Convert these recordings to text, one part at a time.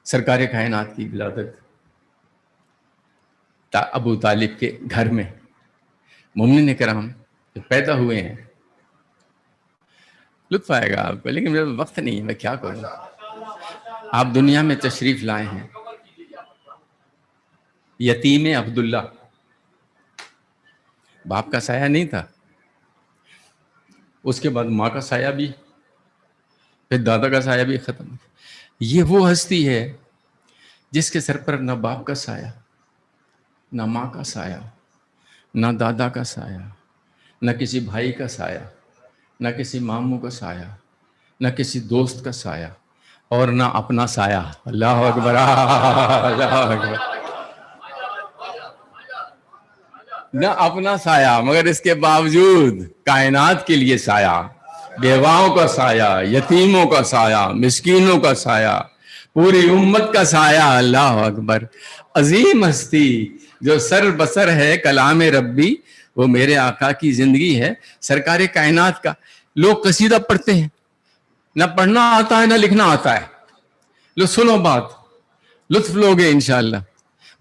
سرکار کائنات کی ولادت ابو طالب کے گھر میں مومنین کرام جو پیدا ہوئے ہیں. لطف آئے گا آپ کو، لیکن میرا وقت نہیں ہے، میں کیا کروں. آپ دنیا میں تشریف لائے ہیں. یتیم عبداللہ، باپ کا سایہ نہیں تھا، اس کے بعد ماں کا سایہ بھی، پھر دادا کا سایہ بھی ختم. یہ وہ ہستی ہے جس کے سر پر نہ باپ کا سایہ، نہ ماں کا سایہ، نہ دادا کا سایہ، نہ کسی بھائی کا سایہ، نہ کسی ماموں کا سایہ، نہ کسی دوست کا سایہ، اور نہ اپنا سایہ. اللہ اکبر، اللہ اکبر. نہ اپنا سایہ، مگر اس کے باوجود کائنات کے لیے سایہ، بیواؤں کا سایہ، یتیموں کا سایہ، مسکینوں کا سایہ، پوری امت کا سایہ. اللہ اکبر. عظیم ہستی جو سر بسر ہے کلام ربی، وہ میرے آقا کی زندگی ہے، سرکار کائنات کا. لوگ قصیدہ پڑھتے ہیں، نہ پڑھنا آتا ہے نہ لکھنا آتا ہے. لو سنو بات، لطف لوگے انشاءاللہ.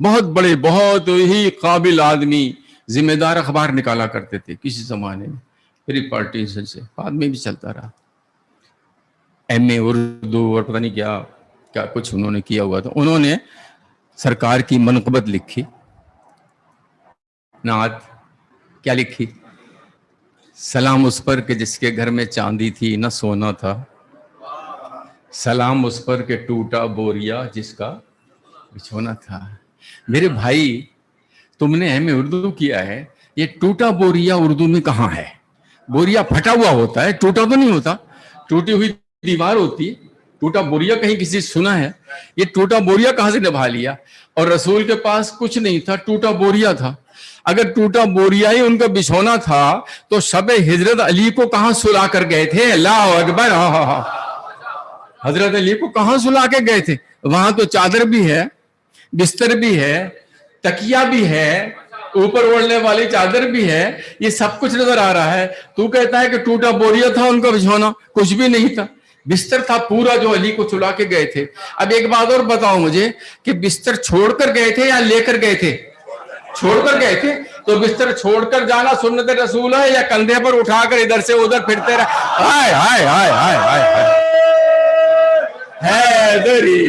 بہت بڑے، بہت ہی قابل آدمی، ذمہ دار اخبار نکالا کرتے تھے کسی زمانے میں، فری پارٹی سے بعد میں بھی چلتا رہا. ایم اے اردو اور پتہ نہیں کیا کیا کچھ انہوں نے کیا ہوا تھا. انہوں نے سرکار کی منقبت لکھی، نعت کیا لکھی؟ سلام اس پر کہ جس کے گھر میں چاندی تھی نہ سونا تھا، سلام اس پر کہ ٹوٹا بوریا جس کا بچھونا تھا. میرے بھائی، تم نے ایم اے اردو کیا ہے، یہ ٹوٹا بوریا اردو میں کہاں ہے؟ بوریا پھٹا ہوا ہوتا ہے، ٹوٹا تو نہیں ہوتا. ٹوٹی ہوئی دیوار ہوتی ہے. ٹوٹا بوریا کہیں کسی سنا ہے؟ یہ ٹوٹا بوریا کہاں سے نبھا لیا؟ اور رسول کے پاس کچھ نہیں تھا، ٹوٹا بوریا تھا. اگر ٹوٹا بوریا ہی ان کا بچھونا تھا تو شب ہجرت علی کو کہاں سلا کر گئے تھے؟ اللہ اکبر. حضرت علی کو کہاں سلا کے گئے تھے؟ وہاں تو چادر بھی ہے، بستر بھی ہے، تکیہ بھی ہے، اوپر اوڑھنے والی چادر بھی ہے، یہ سب کچھ نظر آ رہا ہے. تو کہتا ہے کہ ٹوٹا بوریا تھا ان کا بچھونا؟ کچھ بھی نہیں تھا، بستر تھا پورا جو علی کو سلا کے گئے تھے. اب ایک بات اور بتاؤ مجھے کہ بستر چھوڑ کر گئے تھے یا لے کر گئے تھے؟ چھوڑ کر گئے تھے. تو بستر چھوڑ کر جانا سنت رسول ہے یا کندھے پر اٹھا کر ادھر سے ادھر پھرتے رہے؟ ہائے ہائے ہائے ہائے ہائے حیدری.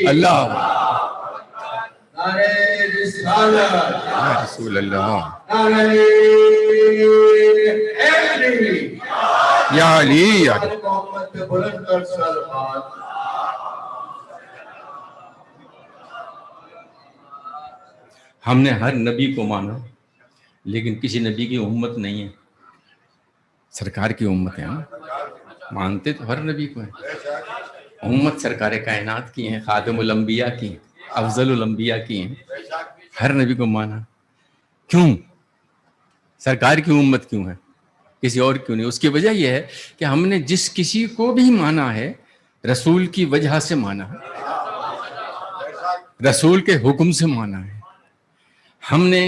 اللہ یا رسول اللہ، یا علی. ہم نے ہر نبی کو مانا، لیکن کسی نبی کی امت نہیں ہے. سرکار کی امت ہے. ہم مانتے تو ہر نبی کو ہیں. امت سرکار کائنات کی ہیں، خاتم الانبیاء کی ہیں، افضل الانبیاء کی ہیں. ہر نبی کو مانا. کیوں سرکار کی امت کیوں ہے، کسی اور کیوں نہیں؟ اس کی وجہ یہ ہے کہ ہم نے جس کسی کو بھی مانا ہے رسول کی وجہ سے مانا ہے، رسول کے حکم سے مانا ہے. ہم نے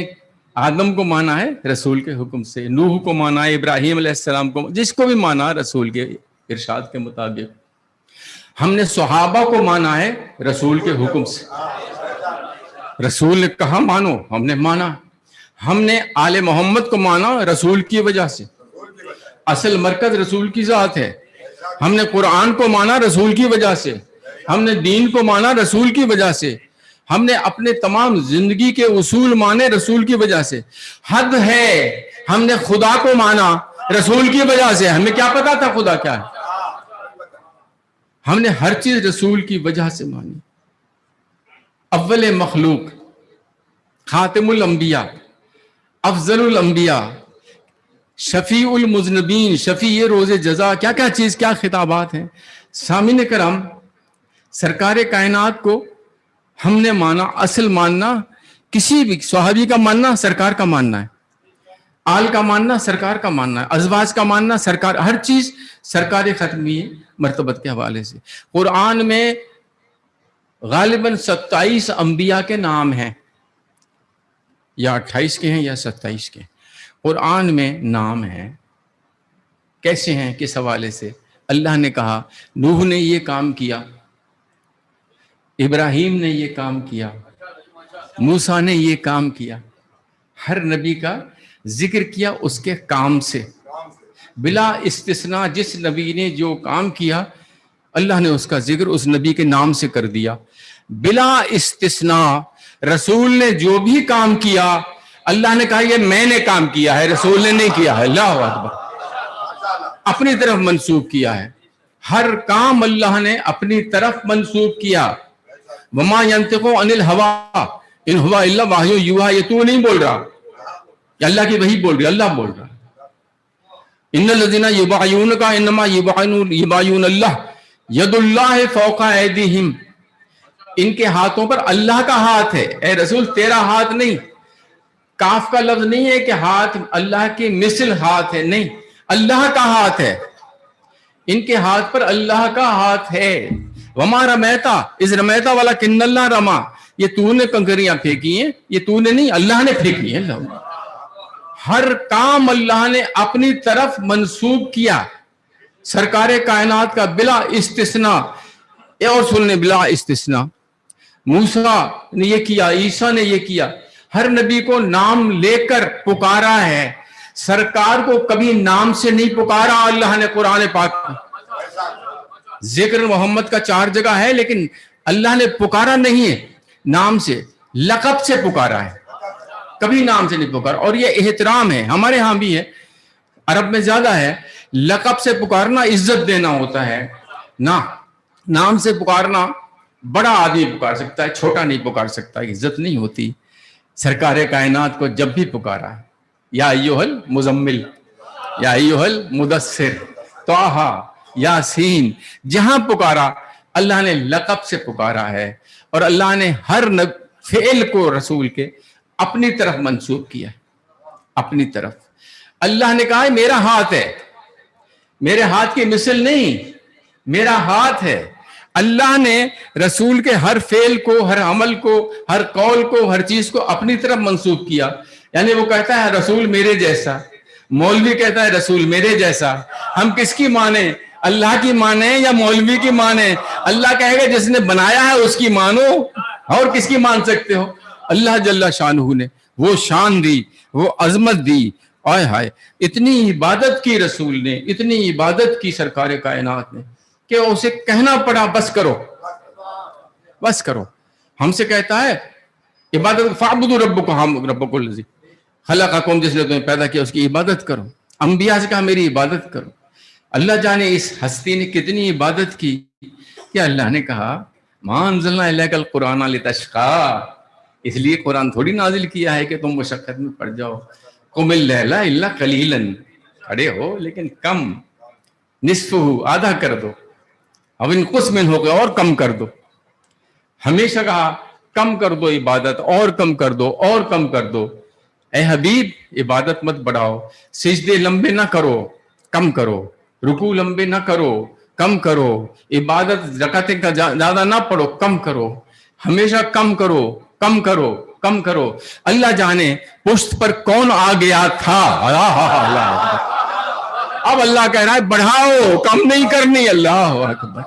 آدم کو مانا ہے رسول کے حکم سے، نوح کو مانا ہے، ابراہیم علیہ السلام کو، جس کو بھی مانا رسول کے ارشاد کے مطابق. ہم نے صحابہ کو مانا ہے رسول کے حکم سے. رسول نے کہا مانو، ہم نے مانا. ہم نے آل محمد کو مانا رسول کی وجہ سے، اصل مرکز رسول کی ذات ہے. ہم نے قرآن کو مانا رسول کی وجہ سے، ہم نے دین کو مانا رسول کی وجہ سے، ہم نے اپنے تمام زندگی کے اصول مانے رسول کی وجہ سے. حد ہے ہم نے خدا کو مانا رسول کی وجہ سے. ہمیں کیا پتا تھا خدا کیا ہے؟ ہم نے ہر چیز رسول کی وجہ سے مانی. اول مخلوق، خاتم الانبیاء، افضل الانبیاء، شفیع المذنبین، شفیع روز جزا، کیا کیا چیز، کیا خطابات ہیں. سامعین کرام، سرکار کائنات کو ہم نے مانا. اصل ماننا کسی بھی صحابی کا ماننا سرکار کا ماننا ہے، آل کا ماننا سرکار کا ماننا ہے، ازواج کا ماننا سرکار، ہر چیز سرکار ختمی مرتبت کے حوالے سے. قرآن میں غالباً 27 انبیاء کے نام ہیں، یا 28 کے ہیں یا 27 کے. قرآن میں نام ہیں. کیسے ہیں، کس حوالے سے؟ اللہ نے کہا نوح نے یہ کام کیا, ابراہیم نے یہ کام کیا, موسیٰ نے یہ کام کیا. ہر نبی کا ذکر کیا اس کے کام سے بلا استثناء. جس نبی نے جو کام کیا اللہ نے اس کا ذکر اس نبی کے نام سے کر دیا بلا استثناء. رسول نے جو بھی کام کیا اللہ نے کہا یہ میں نے کام کیا ہے, رسول نے نہیں کیا ہے. اللہ اکبر, اپنی طرف منسوب کیا ہے. ہر کام اللہ نے اپنی طرف منسوب کیا. وما ينطق عن الهوى ان هو الا وحی یوحی. یہ تو نہیں بول رہا, کہ اللہ کی وحی بول رہی, اللہ بول رہا. ان الذين يبايعونك انما يبايعون الله ید اللہ فوق ایدیہم. ان کے ہاتھوں پر اللہ کا ہاتھ ہے. اے رسول تیرا ہاتھ نہیں, کاف کا لفظ نہیں ہے کہ ہاتھ اللہ کے مثل ہاتھ ہے, نہیں, اللہ کا ہاتھ ہے. ان کے ہاتھ پر اللہ کا ہاتھ ہے. وما رمیتا اذ رمیتا ولکن اللہ رما. یہ تو نے کنکریاں پھینکی ہیں, یہ تو نے نہیں, اللہ نے پھینکی ہیں. ہر کام اللہ نے اپنی طرف منسوب کیا سرکار کائنات کا بلا استثناء. اور سننے بلا استثناء. موسیٰ نے یہ کیا, عیسیٰ نے یہ کیا. ہر نبی کو نام لے کر پکارا ہے, سرکار کو کبھی نام سے نہیں پکارا اللہ نے. قرآن پاک ذکر محمد کا 4 جگہ ہے لیکن اللہ نے پکارا نہیں ہے نام سے, لقب سے پکارا ہے, کبھی نام سے نہیں پکارا. اور یہ احترام ہے, ہمارے ہاں بھی ہے, عرب میں زیادہ ہے. لقب سے پکارنا عزت دینا ہوتا ہے, نام سے پکارنا بڑا آدمی پکار سکتا ہے, چھوٹا نہیں پکار سکتا, عزت نہیں ہوتی. سرکار کائنات کو جب بھی پکارا یا ایھا المزمل, یا ایھا المدثر, طٰہٰ, یاسین, جہاں پکارا اللہ نے لقب سے پکارا ہے. اور اللہ نے ہر فعل کو رسول کے اپنی طرف منسوب کیا, اپنی طرف. اللہ نے کہا میرا ہاتھ ہے, میرے ہاتھ کی مثل نہیں, میرا ہاتھ ہے. اللہ نے رسول کے ہر فعل کو, ہر عمل کو, ہر قول کو, ہر چیز کو اپنی طرف منسوب کیا. یعنی وہ کہتا ہے رسول میرے جیسا, مولوی کہتا ہے رسول میرے جیسا. ہم کس کی مانیں, اللہ کی مانیں یا مولوی کی مانیں؟ اللہ کہے گا جس نے بنایا ہے اس کی مانو, اور کس کی مان سکتے ہو؟ اللہ جل شانہ نے وہ شان دی, وہ عظمت دی. آئے ہائے, اتنی عبادت کی رسول نے, اتنی عبادت کی سرکار کائنات نے کہ اسے کہنا پڑا بس کرو, بس کرو. ہم سے کہتا ہے عبادت فاعبدوا ربکم الذی خلقکم, جس نے تمہیں پیدا کیا اس کی عبادت کرو. انبیاء سے کہا میری عبادت کرو. اللہ جانے اس ہستی نے کتنی عبادت کی کہ اللہ نے کہا ما انزلنا الیک القرآن لتشقی. اس لیے قرآن تھوڑی نازل کیا ہے کہ تم مشقت میں پڑ جاؤ. قم اللیل الا قلیلا, کھڑے ہو لیکن کم, نصفہ, آدھا کر دو, اب انقص منہ ہو گیا اور کم کر دو. ہمیشہ کہا کم کر دو عبادت, اور کم کر دو, اور کم کر دو. اے حبیب عبادت مت بڑھاؤ, سجدے لمبے نہ کرو, کم کرو, رکوع لمبے نہ کرو, کم کرو, عبادت رکعتیں کا زیادہ نہ پڑھو, کم کرو, ہمیشہ کم کرو, کم کرو, کم کرو. اللہ جانے پشت پر کون آ گیا تھا. اب اللہ کہہ رہا ہے بڑھاؤ, کم نہیں کرنی. اللہ اکبر.